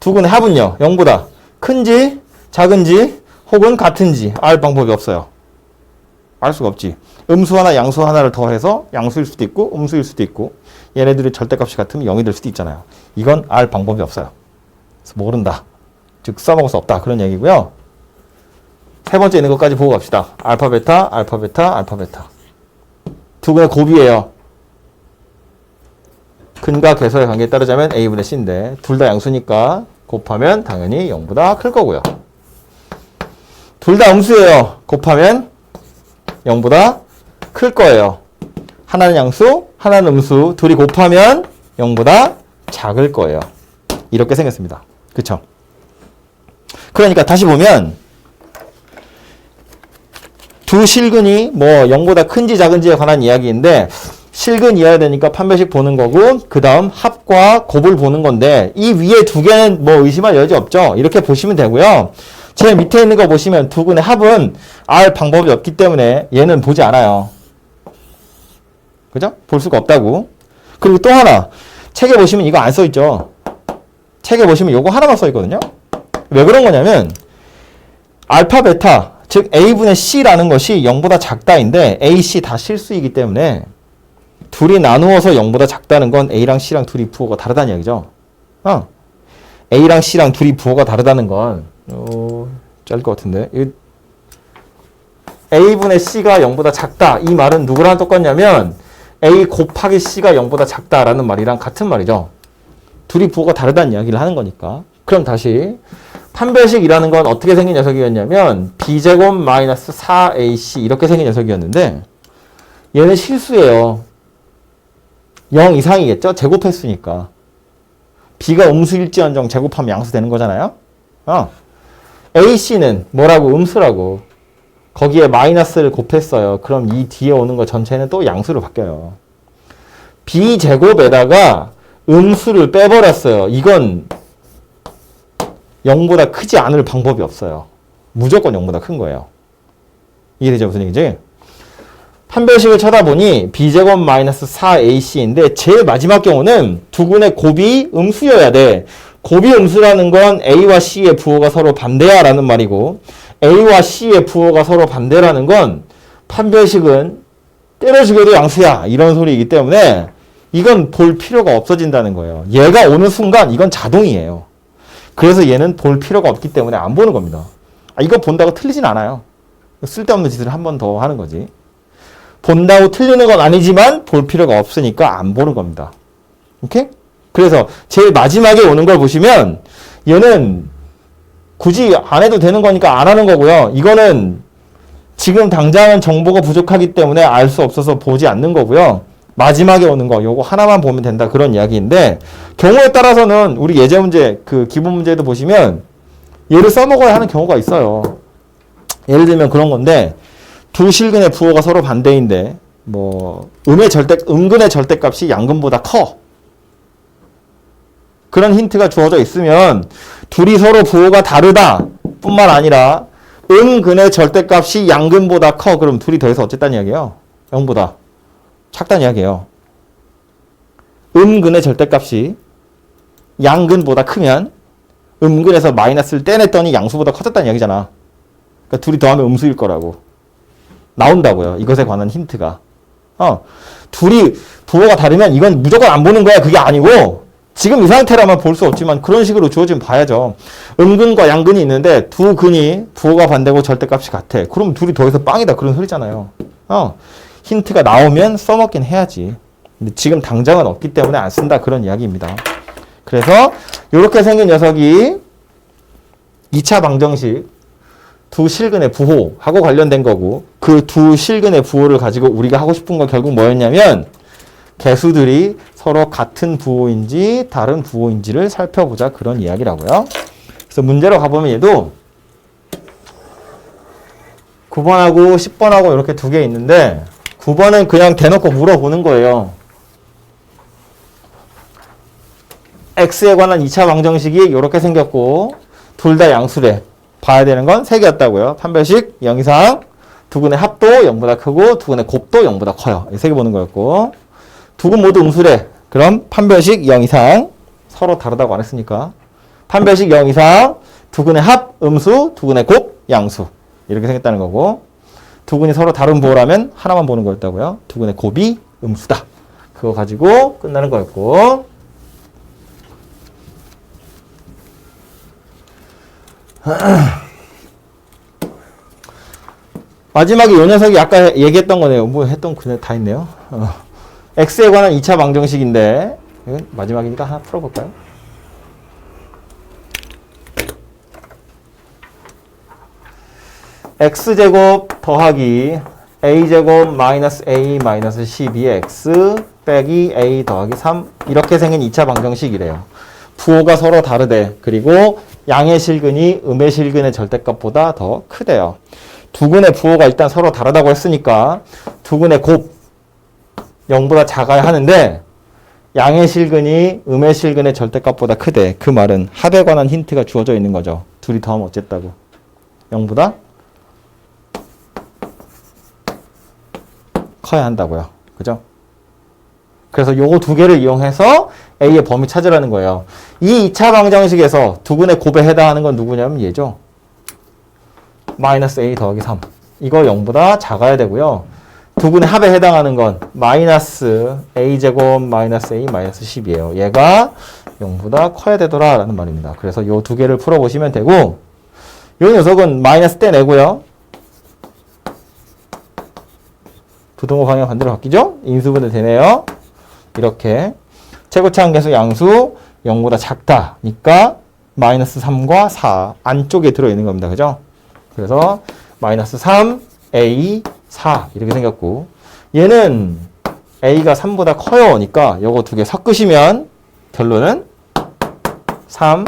두 근의 합은요. 0보다 큰지 작은지 혹은 같은지 알 방법이 없어요. 알 수가 없지. 음수 하나 양수 하나를 더해서 양수일 수도 있고 음수일 수도 있고 얘네들이 절대값이 같으면 0이 될 수도 있잖아요. 이건 알 방법이 없어요. 그래서 모른다. 즉 써먹을 수 없다. 그런 얘기고요. 세 번째 있는 것까지 보고 갑시다. 알파 베타 알파 베타 알파 베타. 두 근의 곱이에요. 근과 계수의 관계에 따르자면 a분의 c인데 둘 다 양수니까 곱하면 당연히 0보다 클 거고요. 둘 다 음수예요. 곱하면 0보다 클 거예요. 하나는 양수, 하나는 음수. 둘이 곱하면 0보다 작을 거예요. 이렇게 생겼습니다. 그쵸? 그러니까 다시 보면 두 실근이 뭐 0보다 큰지 작은지에 관한 이야기인데 실근이어야 되니까 판별식 보는 거고 그 다음 합과 곱을 보는 건데 이 위에 두 개는 뭐 의심할 여지 없죠. 이렇게 보시면 되고요. 제일 밑에 있는 거 보시면 두 근의 합은 알 방법이 없기 때문에 얘는 보지 않아요. 그죠? 볼 수가 없다고. 그리고 또 하나 책에 보시면 이거 안 써있죠. 책에 보시면 요거 하나만 써있거든요. 왜 그런 거냐면 알파 베타 즉 a분의 c라는 것이 0보다 작다인데 a, c 다 실수이기 때문에 둘이 나누어서 0보다 작다는 건 a랑 c랑 둘이 부호가 다르다는 이야기죠. A랑 C랑 둘이 부호가 다르다는 건 짧을 것 같은데 A분의 C가 0보다 작다. 이 말은 누구랑 똑같냐면 A 곱하기 C가 0보다 작다라는 말이랑 같은 말이죠. 둘이 부호가 다르다는 이야기를 하는 거니까. 그럼 다시 판별식이라는 건 어떻게 생긴 녀석이었냐면 B제곱 마이너스 4AC 이렇게 생긴 녀석이었는데 얘는 실수예요. 0 이상이겠죠? 제곱했으니까. B가 음수일지언정 제곱하면 양수 되는 거잖아요. AC는 뭐라고? 음수라고. 거기에 마이너스를 곱했어요. 그럼 이 뒤에 오는 거 전체는 또 양수로 바뀌어요. B제곱에다가 음수를 빼버렸어요. 이건 0보다 크지 않을 방법이 없어요. 무조건 0보다 큰 거예요. 이해되죠? 무슨 얘기지? 판별식을 쳐다보니 B제곱 마이너스 4AC인데 제일 마지막 경우는 두 근의 곱이 음수여야 돼. 곱이 음수라는 건 A와 C의 부호가 서로 반대야 라는 말이고 A와 C의 부호가 서로 반대라는 건 판별식은 때려주게도 양수야 이런 소리이기 때문에 이건 볼 필요가 없어진다는 거예요. 얘가 오는 순간 이건 자동이에요. 그래서 얘는 볼 필요가 없기 때문에 안 보는 겁니다. 이거 본다고 틀리진 않아요. 쓸데없는 짓을 한 번 더 하는 거지. 본다고 틀리는 건 아니지만 볼 필요가 없으니까 안 보는 겁니다. 오케이? 그래서 제일 마지막에 오는 걸 보시면 얘는 굳이 안 해도 되는 거니까 안 하는 거고요. 이거는 지금 당장은 정보가 부족하기 때문에 알 수 없어서 보지 않는 거고요. 마지막에 오는 거 요거 하나만 보면 된다 그런 이야기인데 경우에 따라서는 우리 예제 문제 그 기본 문제도 보시면 얘를 써먹어야 하는 경우가 있어요. 예를 들면 그런 건데 두 실근의 부호가 서로 반대인데 뭐 음근의 절대값이 양근보다 커. 그런 힌트가 주어져 있으면 둘이 서로 부호가 다르다 뿐만 아니라 음근의 절대값이 양근보다 커. 그럼 둘이 더해서 어쨌다는 이야기예요? 0보다 작다는 이야기예요. 음근의 절대값이 양근보다 크면 음근에서 마이너스를 떼냈더니 양수보다 커졌다는 이야기잖아. 그러니까 둘이 더하면 음수일 거라고. 나온다고요. 이것에 관한 힌트가. 둘이 부호가 다르면 이건 무조건 안 보는 거야. 그게 아니고 지금 이 상태라면 볼 수 없지만 그런 식으로 주어지면 봐야죠. 음근과 양근이 있는데 두 근이 부호가 반대고 절대값이 같아. 그럼 둘이 더해서 빵이다. 그런 소리잖아요. 힌트가 나오면 써먹긴 해야지. 근데 지금 당장은 없기 때문에 안 쓴다. 그런 이야기입니다. 그래서 이렇게 생긴 녀석이 2차 방정식 두 실근의 부호하고 관련된 거고 그 두 실근의 부호를 가지고 우리가 하고 싶은 건 결국 뭐였냐면 개수들이 서로 같은 부호인지 다른 부호인지를 살펴보자 그런 이야기라고요. 그래서 문제로 가보면 얘도 9번하고 10번하고 이렇게 두 개 있는데 9번은 그냥 대놓고 물어보는 거예요. x에 관한 2차 방정식이 이렇게 생겼고 둘 다 양수래. 봐야 되는 건 3개였다고요. 판별식 0 이상 두 근의 합도 0보다 크고 두 근의 곱도 0보다 커요. 이 3개 보는 거였고 두 근 모두 음수래. 그럼 판별식 0 이상 서로 다르다고 안 했으니까 판별식 0 이상 두 근의 합 음수 두 근의 곱 양수 이렇게 생겼다는 거고 두 근이 서로 다른 부호라면 하나만 보는 거였다고요. 두 근의 곱이 음수다. 그거 가지고 끝나는 거였고 마지막에 이 녀석이 아까 얘기했던 거네요. 뭐 했던 그냥 다 있네요. x에 관한 2차 방정식인데 이건 마지막이니까 하나 풀어볼까요? x제곱 더하기 a제곱 마이너스 a 마이너스 12x 빼기 a 더하기 3 이렇게 생긴 2차 방정식이래요. 부호가 서로 다르대. 그리고 양의 실근이 음의 실근의 절대값보다 더 크대요. 두 근의 부호가 일단 서로 다르다고 했으니까 두 근의 곱 0보다 작아야 하는데 양의 실근이 음의 실근의 절대값보다 크대. 그 말은 합에 관한 힌트가 주어져 있는 거죠. 둘이 더하면 어쨌다고. 0보다 커야 한다고요. 그죠? 그래서 요거 두 개를 이용해서 A의 범위 찾으라는 거예요. 이 2차 방정식에서 두 근의 곱에 해당하는 건 누구냐면 얘죠. 마이너스 A 더하기 3. 이거 0보다 작아야 되고요. 두 근의 합에 해당하는 건 마이너스 A제곱 마이너스 A 마이너스 10이에요. 얘가 0보다 커야 되더라 라는 말입니다. 그래서 요 두 개를 풀어보시면 되고 요 녀석은 마이너스 떼내고요. 부등호 방향 반대로 바뀌죠? 인수분해 되네요. 이렇게 최고차항 계수 양수 0보다 작다니까 마이너스 3과 4 안쪽에 들어있는 겁니다. 그죠? 그래서 마이너스 3, A, 4 이렇게 생겼고 얘는 A가 3보다 커요니까 요거 두 개 섞으시면 결론은 3,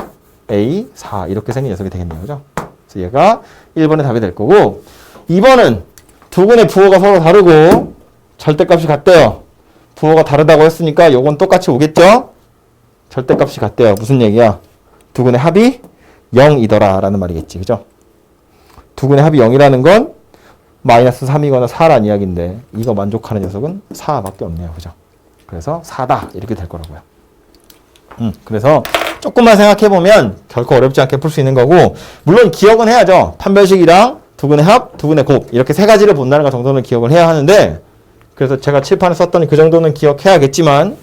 A, 4 이렇게 생긴 녀석이 되겠네요. 그죠? 그래서 얘가 1번의 답이 될 거고 2번은 두 근의 부호가 서로 다르고 절대값이 같대요. 부호가 다르다고 했으니까 요건 똑같이 오겠죠? 절대값이 같대요. 무슨 얘기야? 두 근의 합이 0이더라 라는 말이겠지. 그죠? 두 근의 합이 0이라는 건 마이너스 3이거나 4란 이야기인데 이거 만족하는 녀석은 4밖에 없네요. 그죠? 그래서 4다 이렇게 될 거라고요. 그래서 조금만 생각해보면 결코 어렵지 않게 풀 수 있는 거고 물론 기억은 해야죠. 판별식이랑 두 근의 합, 두 근의 곱 이렇게 세 가지를 본다는 것 정도는 기억을 해야 하는데 그래서 제가 칠판에 썼더니 그 정도는 기억해야겠지만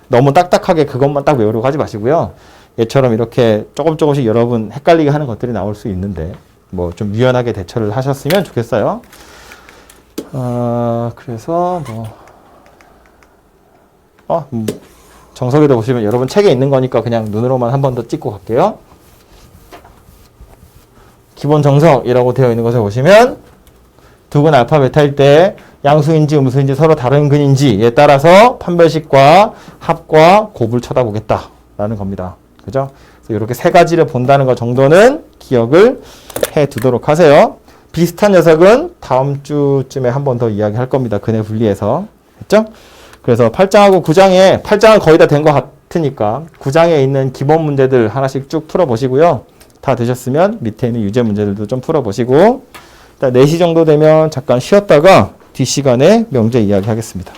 너무 딱딱하게 그것만 딱 외우려고 하지 마시고요. 얘처럼 이렇게 조금씩 여러분 헷갈리게 하는 것들이 나올 수 있는데 뭐 좀 유연하게 대처를 하셨으면 좋겠어요. 그래서 정석에도 보시면 여러분 책에 있는 거니까 그냥 눈으로만 한 번 더 찍고 갈게요. 기본 정석이라고 되어 있는 것을 보시면 두 근 알파 베타일 때 양수인지 음수인지 서로 다른 근인지에 따라서 판별식과 합과 곱을 쳐다보겠다라는 겁니다. 그죠? 그래서 이렇게 세 가지를 본다는 것 정도는 기억을 해 두도록 하세요. 비슷한 녀석은 다음 주쯤에 한 번 더 이야기할 겁니다. 근의 분리해서. 했죠? 그래서 8장하고 9장에 8장은 거의 다 된 것 같으니까 9장에 있는 기본 문제들 하나씩 쭉 풀어보시고요. 다 되셨으면 밑에 있는 유제 문제들도 좀 풀어보시고 4시 정도 되면 잠깐 쉬었다가 뒷시간에 명제 이야기 하겠습니다.